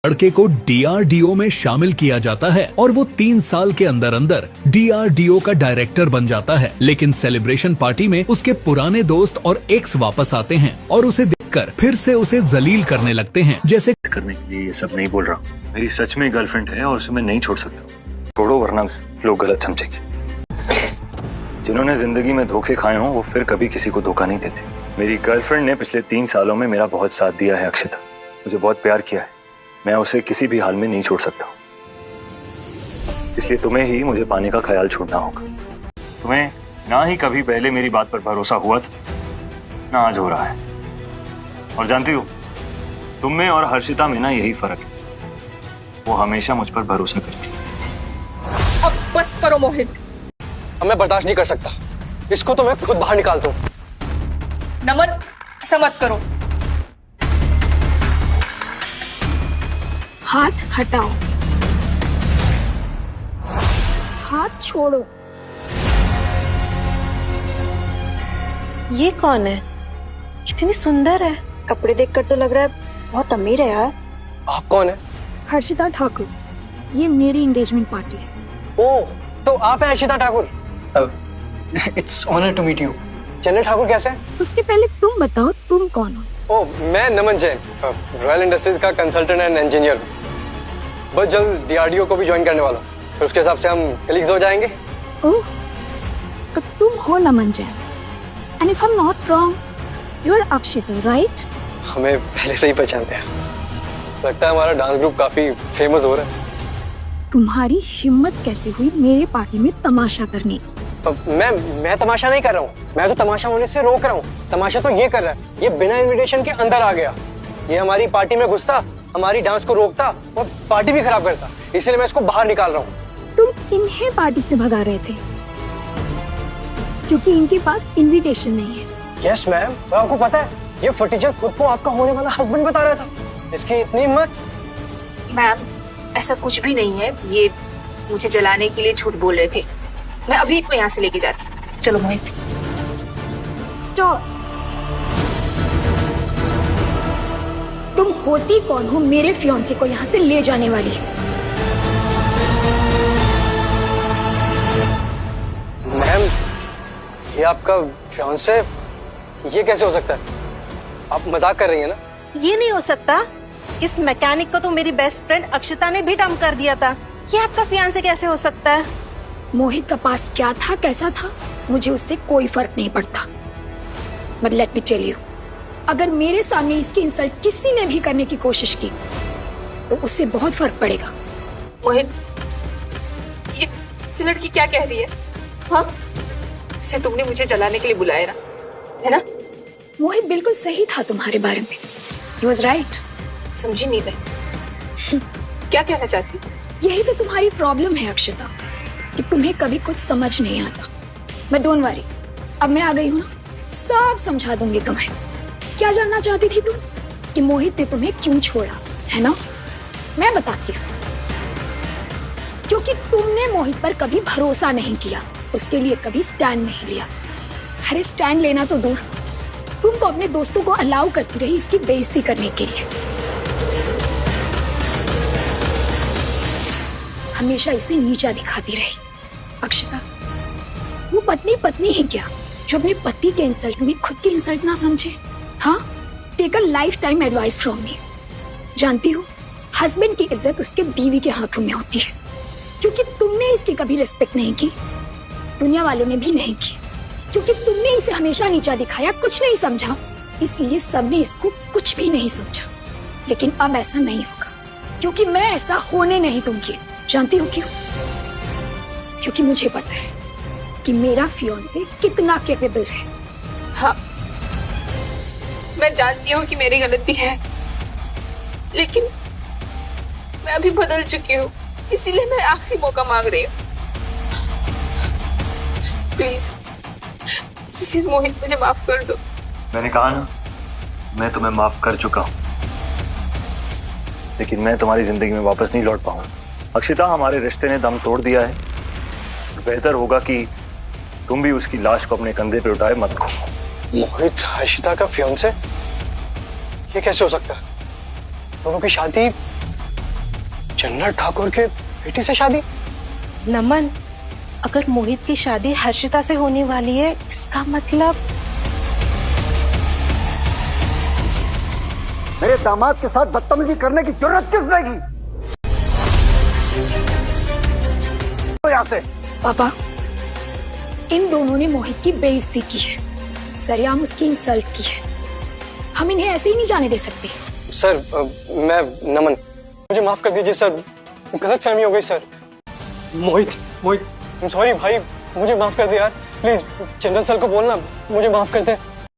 लड़के को DRDO में शामिल किया जाता है और वो 3 साल के अंदर अंदर DRDO का डायरेक्टर बन जाता है। लेकिन सेलिब्रेशन पार्टी में उसके पुराने दोस्त और एक्स वापस आते हैं और उसे देखकर फिर से उसे जलील करने लगते हैं। जैसे करने के लिए ये सब नहीं बोल रहा हूँ, मेरी सच में गर्लफ्रेंड है और उसे मैं नहीं छोड़ सकता। छोड़ो वरना लोग गलत समझेंगे। जिन्होंने जिंदगी में धोखे खाए हों वो फिर कभी किसी को धोखा नहीं देते। मेरी गर्लफ्रेंड ने पिछले 3 सालों में मेरा बहुत साथ दिया है अक्षिता, मुझे बहुत प्यार किया है। मैं उसे किसी भी हाल में नहीं छोड़ सकता, इसलिए तुम्हें ही मुझे पाने का ख्याल छोड़ना होगा। तुम्हें ना ही कभी पहले मेरी बात पर भरोसा हुआ था, ना आज हो रहा है। और जानती हो, तुम में और हर्षिता में ना यही फर्क है, वो हमेशा मुझ पर भरोसा करती है। अब बस करो मोहित, अब मैं बर्दाश्त नहीं कर सकता। इसको तो मैं खुद बाहर निकालता हूँ। नमन, ऐसा मत करो। हाथ हटाओ, हाथ छोड़ो। ये कौन है? कितनी सुंदर है। कपड़े देखकर तो लग रहा है बहुत अमीर है यार। आप कौन है? हर्षिता ठाकुर, ये मेरी एंगेजमेंट पार्टी है। ओह, तो आप हैं Harshita Thakur? It's honour to meet you. General Thakur कैसे हैं? उसके पहले तुम बताओ, तुम कौन हो? ओह, मैं नमन जैन, रॉयल इंडस्ट्रीज का कंसल्टेंट एंड इंजीनियर। बहुत जल्द DRDO को भी ज्वाइन करने वाला हूँ, फिर उसके हिसाब से हम कलीग्स हो जाएंगे। ओह, तो तुम हो Naman Jain. And if I am not wrong, you are Akshita, right? हमें पहले से ही पहचानते हैं। लगता है हमारा डांस ग्रुप काफी फेमस हो रहा है। तुम्हारी हिम्मत कैसे हुई मेरे पार्टी में तमाशा करने? मैं तमाशा नहीं कर रहा हूँ, मैं तो तमाशा होने से रोक रहा हूँ। तमाशा तो ये कर रहा है, ये बिना इनविटेशन के अंदर आ गया। ये हमारी पार्टी में घुसता, हमारी डांस को रोकता और पार्टी भी खराब करता, इसलिए मैं इसको बाहर निकाल रहा हूँ। तुम इन्हें पार्टी से भगा रहे थे क्योंकि इनके पास इनविटेशन नहीं है। यस मैम, और आपको पता है ये फटीचर खुद को आपका होने वाला हस्बैंड बता रहा था। इसकी इतनी हिम्मत। मैम, ऐसा कुछ भी नहीं है, ये मुझे जलाने के लिए झूठ बोल रहे थे। मैं अभी इनको यहाँ से लेके जाती। चलो मोहित। स्टॉप। तुम होती कौन हो मेरे फियांसे को यहाँ से ले जाने वाली? मैम, ये आपका फियांसे? ये कैसे हो सकता है? आप मजाक कर रही हैं ना? ये नहीं हो सकता। इस मैकेनिक को तो मेरी बेस्ट फ्रेंड अक्षिता ने भी डंप कर दिया था। ये आपका फियांसे कैसे हो सकता है? मोहित का पास्ट क्या था, कैसा था, मुझे उससे कोई फर्क नहीं पड़ता। But let me tell you, अगर मेरे सामने इसकी इंसल्ट किसी ने भी करने की कोशिश की तो उससे बहुत फर्क पड़ेगा। मोहित, ये लड़की क्या कह रही है? हाँ, इसे तुमने मुझे जलाने के लिए बुलाया ना, है ना? मोहित बिल्कुल सही था तुम्हारे बारे में। He was right। समझी नहीं मैं। क्या कहना चाहती? यही तो तुम्हारी प्रॉब्लम है अक्षिता, कि तुम्हें कभी कुछ समझ नहीं आता। बट डोंट वरी, अब मैं आ गई हूँ ना, सब समझा दूंगी तुम्हें। क्या जानना चाहती थी तुम? कि मोहित ने तुम्हें क्यों छोड़ा, है ना? मैं बताती हूँ। क्योंकि तुमने मोहित पर कभी भरोसा नहीं किया, उसके लिए कभी स्टैंड नहीं लिया। अरे स्टैंड लेना तो दूर, तुम तो अपने दोस्तों को अलाउ करती रही इसकी बेइज्जती करने के लिए। हमेशा इसे नीचा दिखाती रही। अक्षिता, वो पत्नी पत्नी है क्या जो अपने पति के इंसल्ट में खुद की इंसल्ट ना समझे? हाँ, take a lifetime advice from me. जानती हो, हस्बैंड की इज्जत उसके बीवी के हाथों में होती है। क्योंकि तुमने इसकी कभी रिस्पेक्ट नहीं की, दुनिया वालों ने भी नहीं की। क्योंकि तुमने इसे हमेशा नीचा दिखाया, कुछ नहीं समझा, इसलिए सबने इसको कुछ भी नहीं समझा। लेकिन अब ऐसा नहीं होगा, क्योंकि मैं ऐसा होने नहीं दूंगी। जानती हो क्यों? क्योंकि मुझे पता है कि मेरा फियांसे कितना कैपेबल है। हाँ, मैं जानती हूँ कि मेरी गलती है, लेकिन मैं अभी बदल चुकी हूँ, इसीलिए मैं आखिरी मौका मांग रही हूँ। प्लीज प्लीज मोहित, मुझे माफ कर दो। मैंने कहा ना, मैं तुम्हें माफ कर चुका हूँ, लेकिन मैं तुम्हारी जिंदगी में वापस नहीं लौट पाऊंगा। अक्षिता, हमारे रिश्ते ने दम तोड़ दिया है। बेहतर होगा कि तुम भी उसकी लाश को अपने कंधे पे उठाए मत खो। मोहित हर्षिता का फियांसे? ये कैसे हो सकता है? दोनों की शादी जनरल ठाकुर के बेटी से शादी? नमन, अगर मोहित की शादी हर्षिता से होने वाली है, इसका मतलब मेरे दामाद के साथ बदतमीजी करने की जरूरत किसने की? तो यहाँ से पापा, इन दोनों ने मोहित की बेइज्जती की है, सरेआम उसकी इंसल्ट की है। हम इन्हें ऐसे ही नहीं जाने दे सकते। सर मैं नमन, मुझे माफ कर दीजिए सर, गलत फहमी हो गई सर। मोहित मोहित, सॉरी भाई, मुझे माफ कर दे यार, प्लीज जनरल सर को बोलना मुझे माफ कर दे।